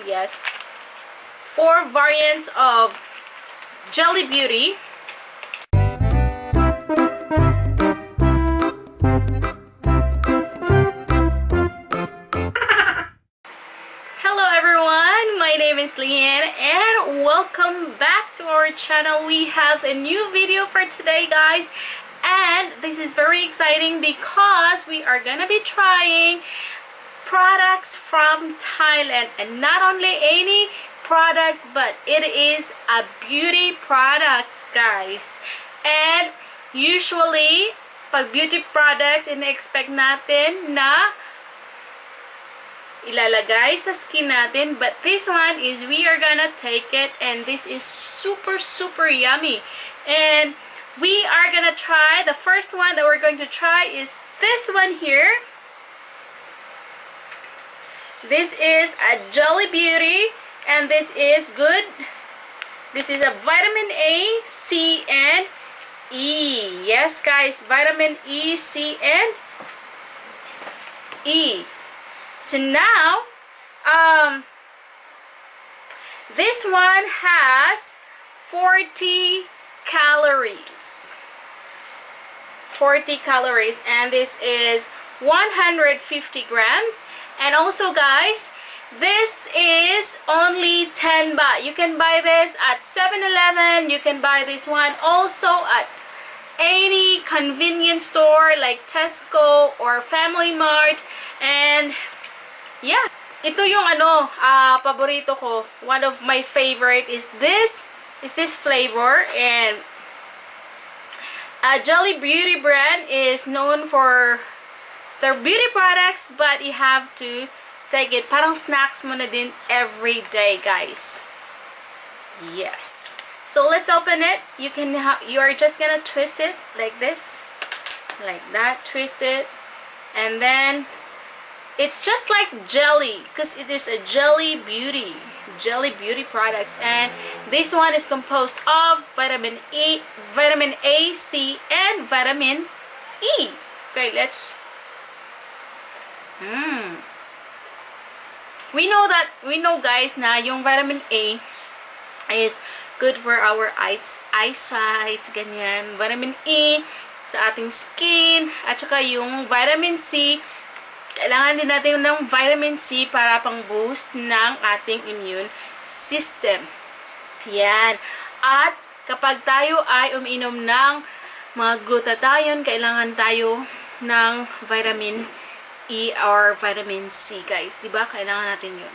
yes, 4 variants of Jele Beauty. Hello everyone, my name is Leanne and welcome back to our channel. We have a new video for today, guys, and this is very exciting because we are gonna be trying products from Thailand, and not only any product, but it is a beauty product, guys. And usually pag beauty products, ina-expect natin na ilalagay sa skin natin, but this one is we are gonna take it, and this is super yummy. And we are gonna try, the first one that we're going to try is this one here. This is a Jele Beauty, and this is good. This is a vitamin A, C, and E. Yes, guys, vitamin E, C, and E. So now, this one has 40 calories. 40 calories, and this is 150 grams. And also, guys, this is only 10 baht. You can buy this at 7-Eleven. You can buy this one also at any convenience store like Tesco or Family Mart. And yeah, ito yung paborito ko. One of my favorite is this flavor. And Jele Beauty brand is known for their beauty products, but you have to take it. Parang snacks mo na din every day, guys. Yes. So let's open it. You are just gonna twist it like this, like that. Twist it, and then it's just like jelly, because it is a Jele Beauty products, and this one is composed of vitamin A, C, and vitamin E. Okay, let's. We know, guys, na yung vitamin A is good for our eyesight, ganyan. Vitamin E sa ating skin, at saka yung vitamin C, kailangan din natin ng vitamin C para pang boost ng ating immune system. Yan. At kapag tayo ay umiinom ng mga glutathione, kailangan tayo ng vitamin E or vitamin C, guys. Diba? Kailangan natin yun.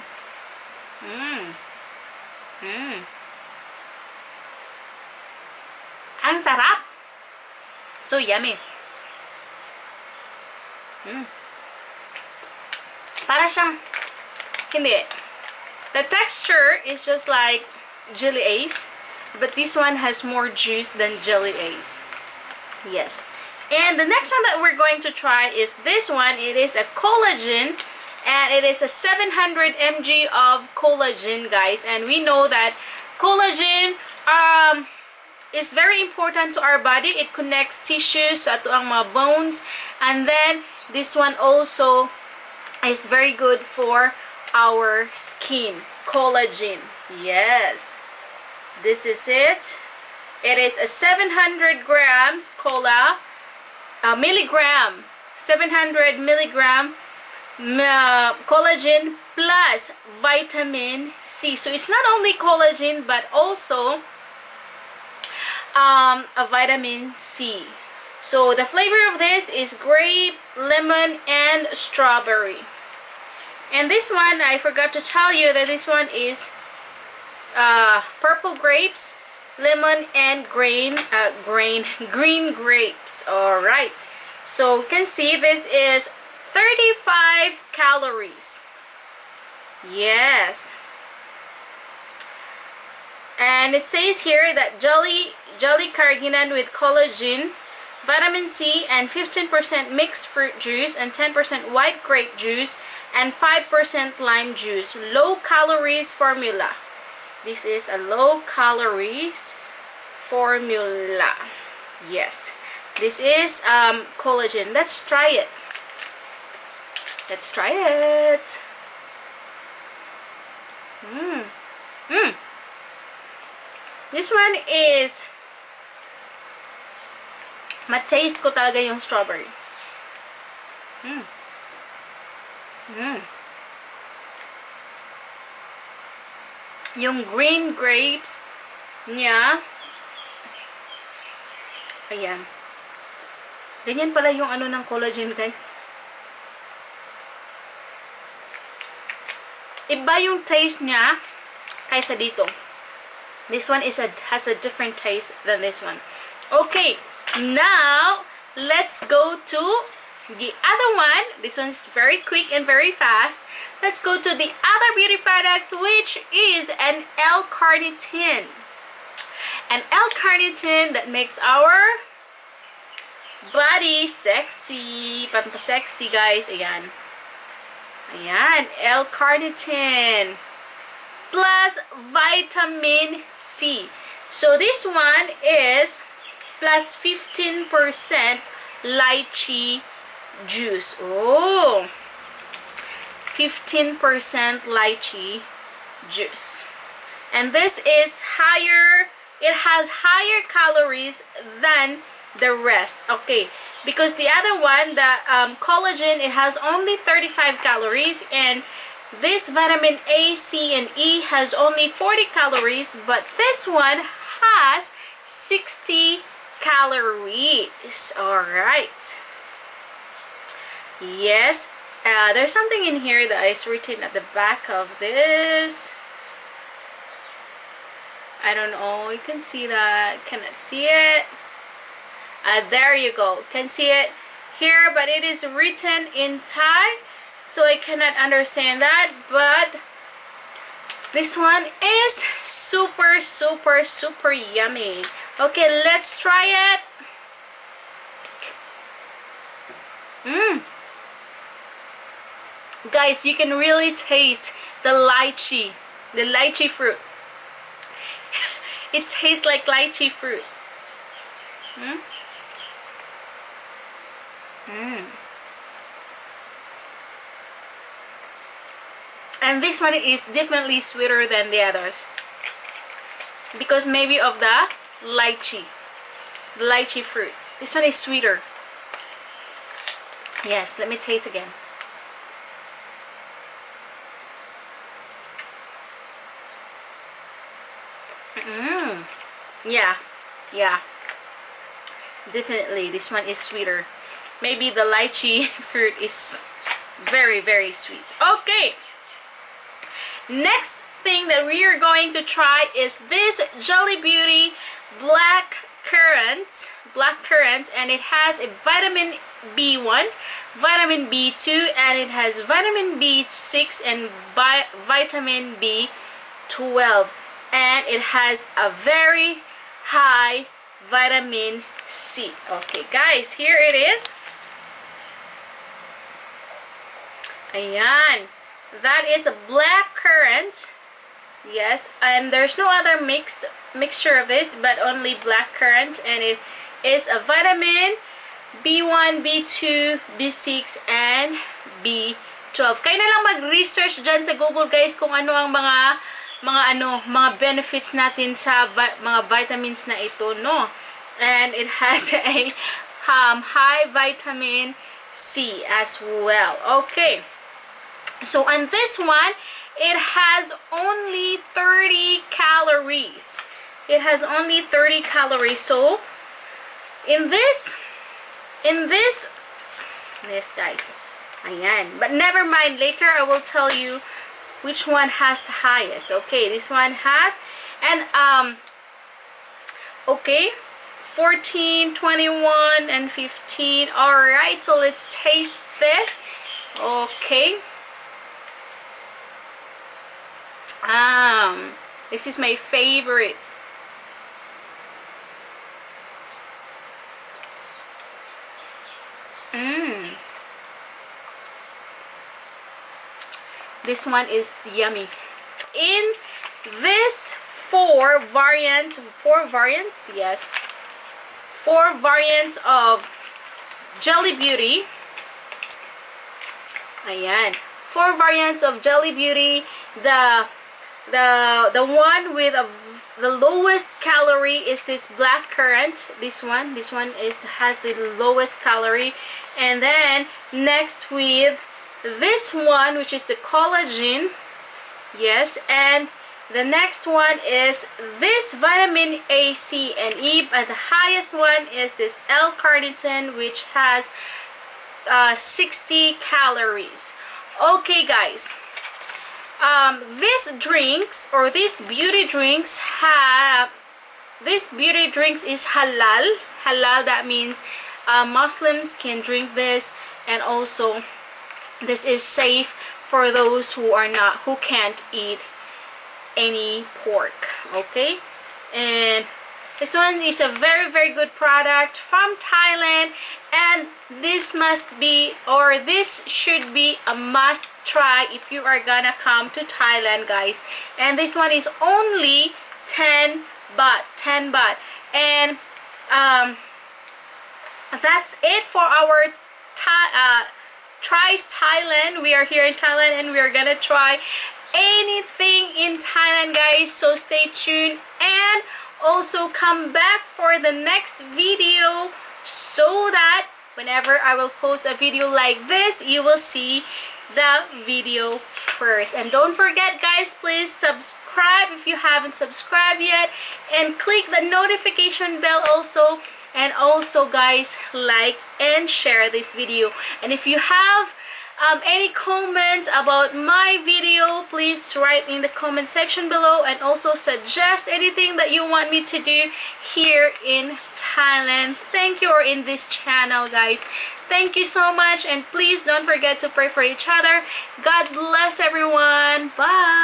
Ang sarap! So yummy. Para siyang, hindi. The texture is just like Jele Ace, but this one has more juice than Jele Ace. Yes. And the next one that we're going to try is this one. It is a collagen, and it is a 700 mg of collagen, guys. And we know that collagen is very important to our body. It connects tissues sa ato ang mga bones, and then this one also is very good for our skin. Collagen. Yes. This is it. It is a 700 grams milligram. 700 milligram collagen plus vitamin C. So it's not only collagen but also a vitamin C. So the flavor of this is grape, lemon, and strawberry. And this one, I forgot to tell you that this one is purple grapes, lemon, and green grapes. All right. So you can see this is 35 calories. Yes. And it says here that Jele carrageenan with collagen, vitamin C, and 15% mixed fruit juice, and 10% white grape juice, and 5% lime juice. Low calories formula. This is a low calories formula. Yes. This is collagen. Let's try it. Let's try it. Mm. Mm. This one is, ma-taste ko talaga yung strawberry. Mm. Mm. Yung green grapes niya, ayan. Ganyan pala yung ano ng collagen, guys. Iba yung taste niya kaysa dito. This one has a different taste than this one. Okay, now let's go to the other one. This one's very quick and very fast. Let's go to the other beauty products, which is an L-carnitine. An L-carnitine that makes our body sexy. Pampasexy, guys. Ayan. Ayan. L-carnitine. Plus vitamin C. So this one is plus 15% lychee juice. Oh, 15% lychee juice. And this is higher, it has higher calories than the rest. Okay, because the other one, the collagen, it has only 35 calories, and this vitamin A, C, and E has only 40 calories, but this one has 60 calories. Alright. Yes. There's something in here that is written at the back of this. I don't know. You can see that. Cannot see it. There you go. Can see it here, but it is written in Thai, so I cannot understand that. But this one is super, super, super yummy. Okay, let's try it. Guys, you can really taste the lychee fruit. It tastes like lychee fruit. And this one is definitely sweeter than the others, because maybe of the lychee fruit. This one is sweeter. Yes, let me taste again. Yeah, definitely this one is sweeter. Maybe the lychee fruit is very, very sweet. Okay, next thing that we are going to try is this Jele Beauty black currant, and it has a vitamin B1, vitamin B2, and it has vitamin B6 and vitamin B12, and it has a very high vitamin C. Okay, guys, here it is. Ayan. That is a black currant. Yes, and there's no other mixture of this, but only black currant, and it is a vitamin B1, B2, B6, and B12. Kayo na lang mag-research dyan sa Google, guys, kung ano ang mga benefits natin sa mga vitamins na ito, no? And it has a high vitamin C as well. Okay. So on this one, it has only 30 calories. It has only 30 calories. So in this, guys. Ayan. But never mind. Later I will tell you which one has the highest. Okay, this one has, and okay, 14, 21, and 15. Alright, so let's taste this. Okay. This is my favorite. This one is yummy. In this four variants, yes, 4 variants of Jele Beauty. Ayan. 4 variants of Jele Beauty. The the one with the lowest calorie is this black currant. This one has the lowest calorie. And then next with this one, which is the collagen. Yes, and the next one is this vitamin A, C, and E, and the highest one is this L-carnitine, which has 60 calories. Okay, guys, these drinks, or these beauty drinks, is halal. Halal, that means Muslims can drink this, and also this is safe for those who can't eat any pork. Okay, and this one is a very, very good product from Thailand, and this should be a must try if you are gonna come to Thailand, guys. And this one is only 10 baht. And that's it for our tries Thailand. We are here in Thailand, and we are gonna try anything in Thailand, guys, so stay tuned, and also come back for the next video, so that whenever I will post a video like this, you will see the video first. And don't forget, guys, please subscribe if you haven't subscribed yet, and click the notification bell also. And also, guys, like and share this video. And if you have any comments about my video, please write in the comment section below, and also suggest anything that you want me to do here in Thailand. Thank you, or in this channel, guys. Thank you so much, and please don't forget to pray for each other. God bless everyone. Bye.